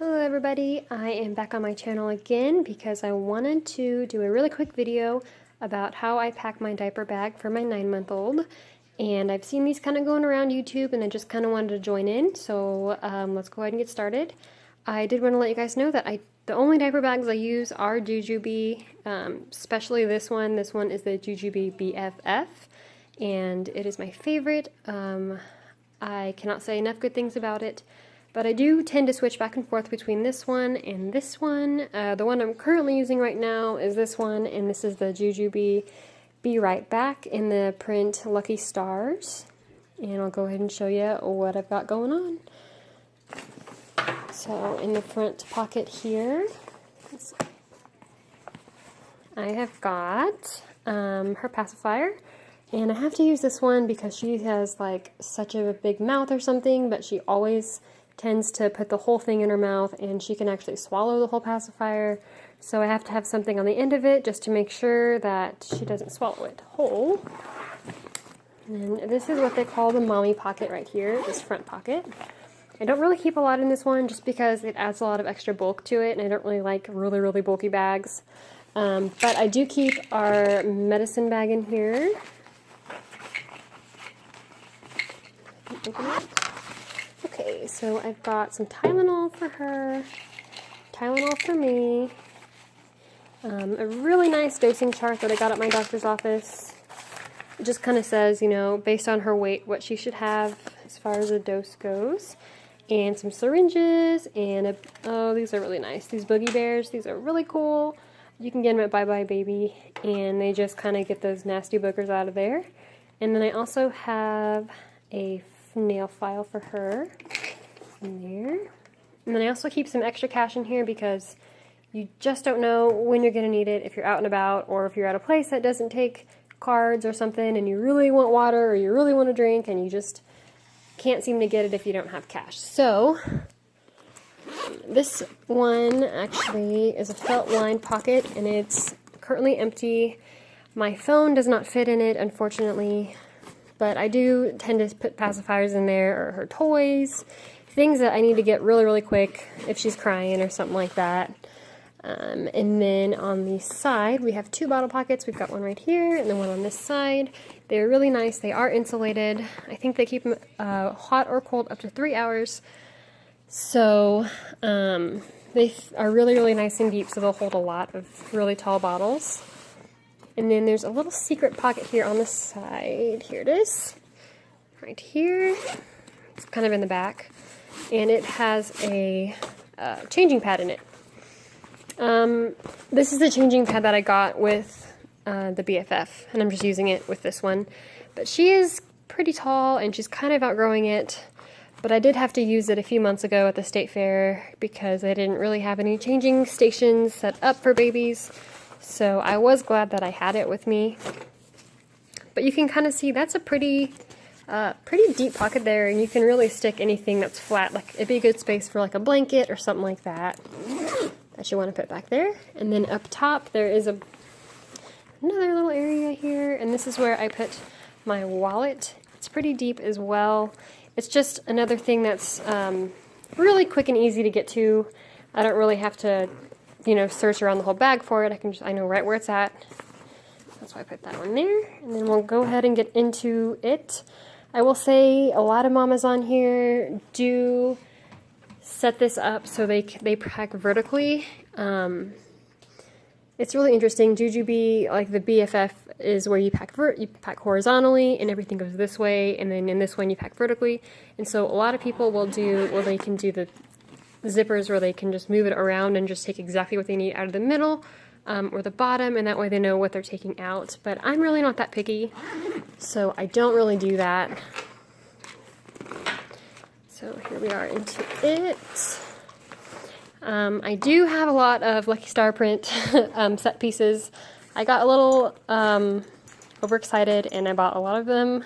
Hello everybody, I am back on my channel again because I wanted to do a really quick video about how I pack my diaper bag for my 9-month-old. And I've seen these kind of going around YouTube and I just kind of wanted to join in, so let's go ahead and get started. I did want to let you guys know that the only diaper bags I use are Jujube, especially this one. This one is the Jujube BRB, and it is my favorite. I cannot say enough good things about it. But I do tend to switch back and forth between this one and this one. The one I'm currently using right now is this one, and this is the Jujube Be Right Back in the print Lucky Stars. And I'll go ahead and show you what I've got going on. So in the front pocket here, I have got her pacifier. And I have to use this one because she has like such a big mouth or something, but she always tends to put the whole thing in her mouth, and she can actually swallow the whole pacifier. So I have to have something on the end of it just to make sure that she doesn't swallow it whole. And this is what they call the mommy pocket right here, this front pocket. I don't really keep a lot in this one just because it adds a lot of extra bulk to it, and I don't really like really bulky bags. But I do keep our medicine bag in here. Okay, so I've got some Tylenol for her, Tylenol for me, a really nice dosing chart that I got at my doctor's office. It just kind of says, you know, based on her weight, what she should have as far as a dose goes. And some syringes, and oh, these are really nice. These Boogie Bears, these are really cool. You can get them at Bye Bye Baby, and they just kind of get those nasty boogers out of there. And then I also have a nail file for her in there. And then I also keep some extra cash in here because you just don't know when you're going to need it, if you're out and about, or if you're at a place that doesn't take cards or something and you really want water or you really want a drink and you just can't seem to get it if you don't have cash. So this one actually is a felt lined pocket, and it's currently empty. My phone does not fit in it, unfortunately. But I do tend to put pacifiers in there, or her toys, things that I need to get really quick if she's crying or something like that. And then on the side, we have two bottle pockets. We've got one right here and then one on this side. They're really nice. They are insulated. I think they keep them hot or cold up to 3 hours. So they are really nice and deep, so they'll hold a lot of really tall bottles. And then there's a little secret pocket here on the side. Here it is, right here. It's kind of in the back. And it has a changing pad in it. This is the changing pad that I got with the BFF, and I'm just using it with this one. But she is pretty tall, and she's kind of outgrowing it. But I did have to use it a few months ago at the state fair because they didn't really have any changing stations set up for babies. So I was glad that I had it with me. But you can kind of see that's a pretty deep pocket there, and you can really stick anything that's flat. Like it'd be a good space for like a blanket or something like that you want to put back there. And then up top there is another little area here, and this is where I put my wallet. It's pretty deep as well. It's just another thing that's really quick and easy to get to. I don't really have to, you know, search around the whole bag for it. I know right where it's at. That's why I put that one there. And then we'll go ahead and get into it. I will say a lot of mamas on here do set this up so they pack vertically. It's really interesting. Jujube, like the BFF, is where you pack horizontally and everything goes this way, and then in this one you pack vertically. And so a lot of people will do, well, they can do the zippers where they can just move it around and just take exactly what they need out of the middle or the bottom, and that way they know what they're taking out. But I'm really not that picky, so I don't really do that. So here we are into it. I do have a lot of Lucky Star print set pieces. I got a little overexcited and I bought a lot of them.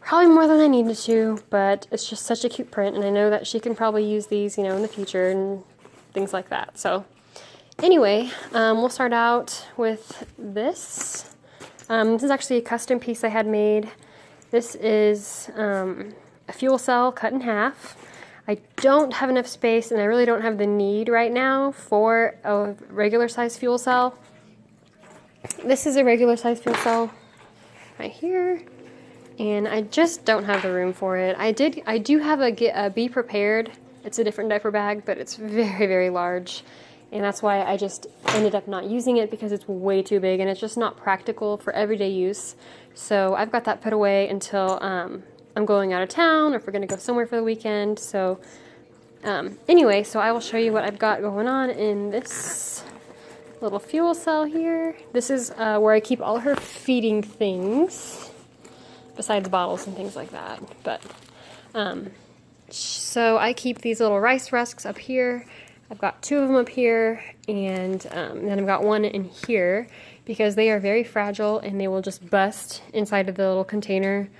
Probably more than I needed to, but it's just such a cute print, and I know that she can probably use these, you know, in the future and things like that. So anyway, we'll start out with this. This is actually a custom piece I had made. This is a fuel cell cut in half. I don't have enough space, and I really don't have the need right now for a regular size fuel cell. This is a regular size fuel cell right here, and I just don't have the room for it. I do have a Be Prepared. It's a different diaper bag, but it's very, very large. And that's why I just ended up not using it, because it's way too big and it's just not practical for everyday use. So I've got that put away until I'm going out of town, or if we're going to go somewhere for the weekend. So anyway, so I will show you what I've got going on in this little fuel cell here. This is where I keep all her feeding things, besides bottles and things like that. But so I keep these little rice rusks up here. I've got 2 of them up here, and then I've got 1 in here, because they are very fragile and they will just bust inside of the little container.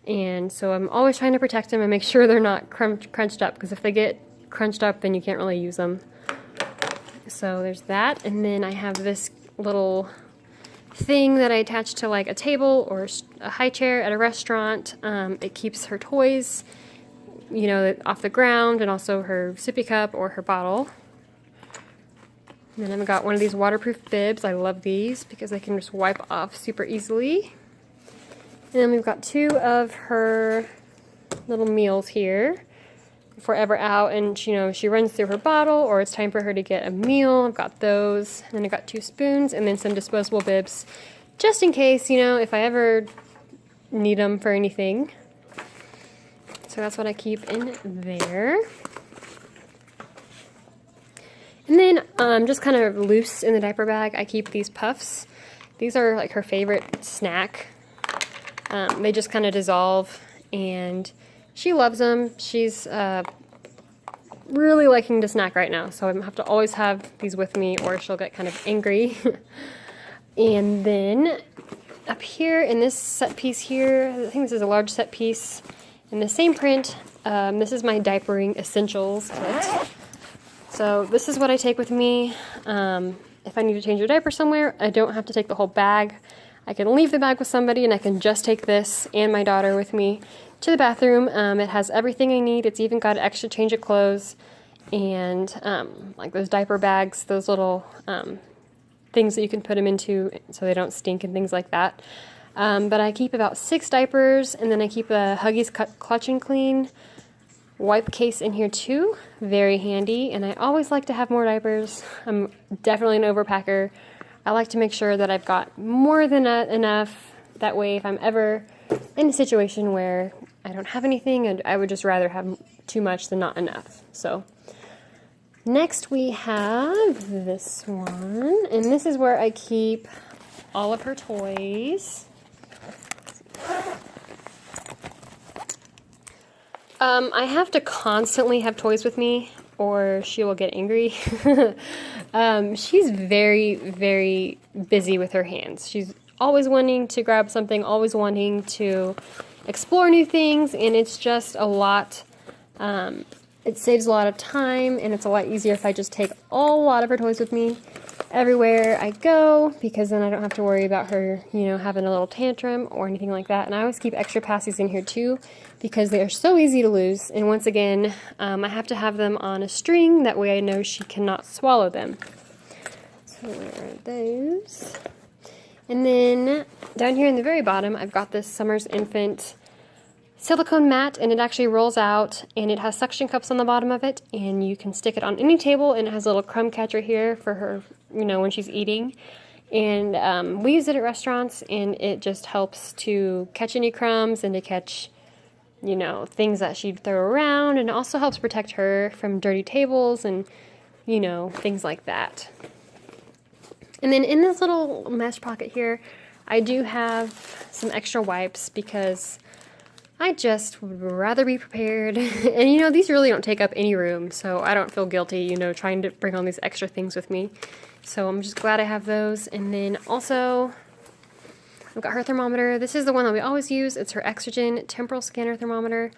And so I'm always trying to protect them and make sure they're not crunched up, because if they get crunched up, then you can't really use them. So there's that. And then I have this little thing that I attach to like a table or a high chair at a restaurant. It keeps her toys, you know, off the ground, and also her sippy cup or her bottle. And then I've got one of these waterproof bibs. I love these because they can just wipe off super easily. And then we've got 2 of her little meals here. If we're ever out and she runs through her bottle, or it's time for her to get a meal, I've got those. And then I've got 2 spoons, and then some disposable bibs, just in case, if I ever need them for anything. So that's what I keep in there. And then just kind of loose in the diaper bag, I keep these puffs. These are like her favorite snack. They just kind of dissolve, and she loves them. She's really liking to snack right now, so I have to always have these with me, or she'll get kind of angry. And then up here in this set piece here, I think this is a large set piece in the same print. This is my diapering essentials kit. So this is what I take with me. If I need to change a diaper somewhere, I don't have to take the whole bag. I can leave the bag with somebody, and I can just take this and my daughter with me to the bathroom. It has everything I need. It's even got an extra change of clothes, and like those diaper bags, those little things that you can put them into so they don't stink and things like that. But I keep about 6 diapers, and then I keep a Huggies Clutch and Clean wipe case in here too. Very handy, and I always like to have more diapers. I'm definitely an overpacker. I like to make sure that I've got more than enough. That way, if I'm ever in a situation where I don't have anything, I would just rather have too much than not enough. So next we have this one, and this is where I keep all of her toys. I have to constantly have toys with me, or she will get angry. She's very, very busy with her hands. She's always wanting to grab something, always wanting to explore new things, and it's just a lot. It saves a lot of time, and it's a lot easier if I just take a lot of her toys with me everywhere I go, because then I don't have to worry about her, having a little tantrum or anything like that. And I always keep extra passies in here too, because they are so easy to lose. And once again, I have to have them on a string. That way I know she cannot swallow them. So where are those? And then down here in the very bottom, I've got this Summer's Infant silicone mat, and it actually rolls out, and it has suction cups on the bottom of it, and you can stick it on any table, and it has a little crumb catcher here for her, when she's eating. And we use it at restaurants, and it just helps to catch any crumbs and to catch, things that she'd throw around, and it also helps protect her from dirty tables and, things like that. And then in this little mesh pocket here, I do have some extra wipes, because I just would rather be prepared. And these really don't take up any room, so I don't feel guilty, trying to bring on these extra things with me. So I'm just glad I have those. And then also, I've got her thermometer. This is the one that we always use. It's her Exergen temporal scanner thermometer.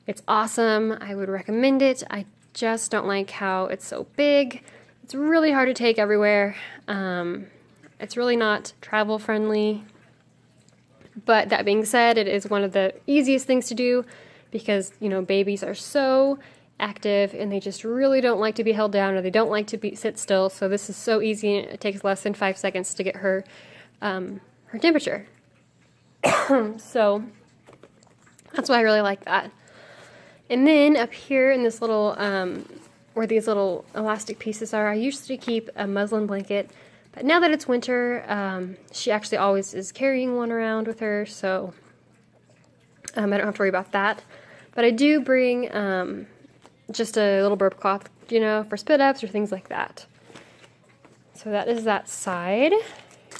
It's awesome. I would recommend it. I just don't like how it's so big. It's really hard to take everywhere. It's really not travel friendly. But that being said, it is one of the easiest things to do, because, babies are so active and they just really don't like to be held down, or they don't like to sit still. So this is so easy. It takes less than 5 seconds to get her her temperature. So that's why I really like that. And then up here in this little where these little elastic pieces are, I usually keep a muslin blanket, but now that it's winter, she actually always is carrying one around with her, so I don't have to worry about that. But I do bring just a little burp cloth, you know, for spit ups or things like that. So that is that side.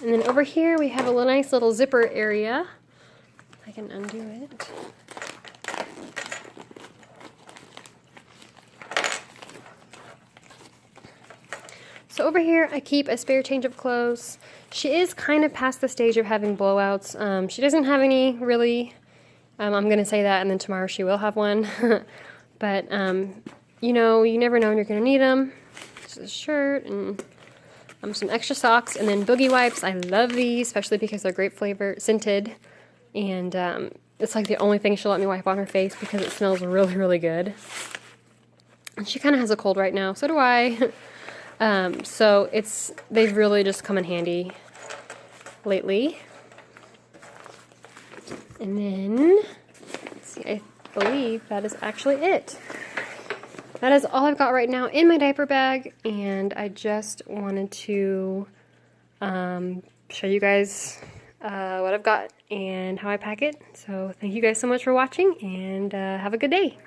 And then over here we have a nice little zipper area. I can undo it. So over here I keep a spare change of clothes. She is kind of past the stage of having blowouts. She doesn't have any really. I'm going to say that, and then tomorrow she will have one. But, you know, you never know when you're going to need them. Just a shirt and some extra socks, and then boogie wipes. I love these, especially because they're grape flavor, scented. And it's like the only thing she'll let me wipe on her face because it smells really, really good. And she kind of has a cold right now, so do I. So they've really just come in handy lately. And then, let's see, I believe that is actually it. That is all I've got right now in my diaper bag, and I just wanted to show you guys what I've got and how I pack it. So thank you guys so much for watching, and have a good day.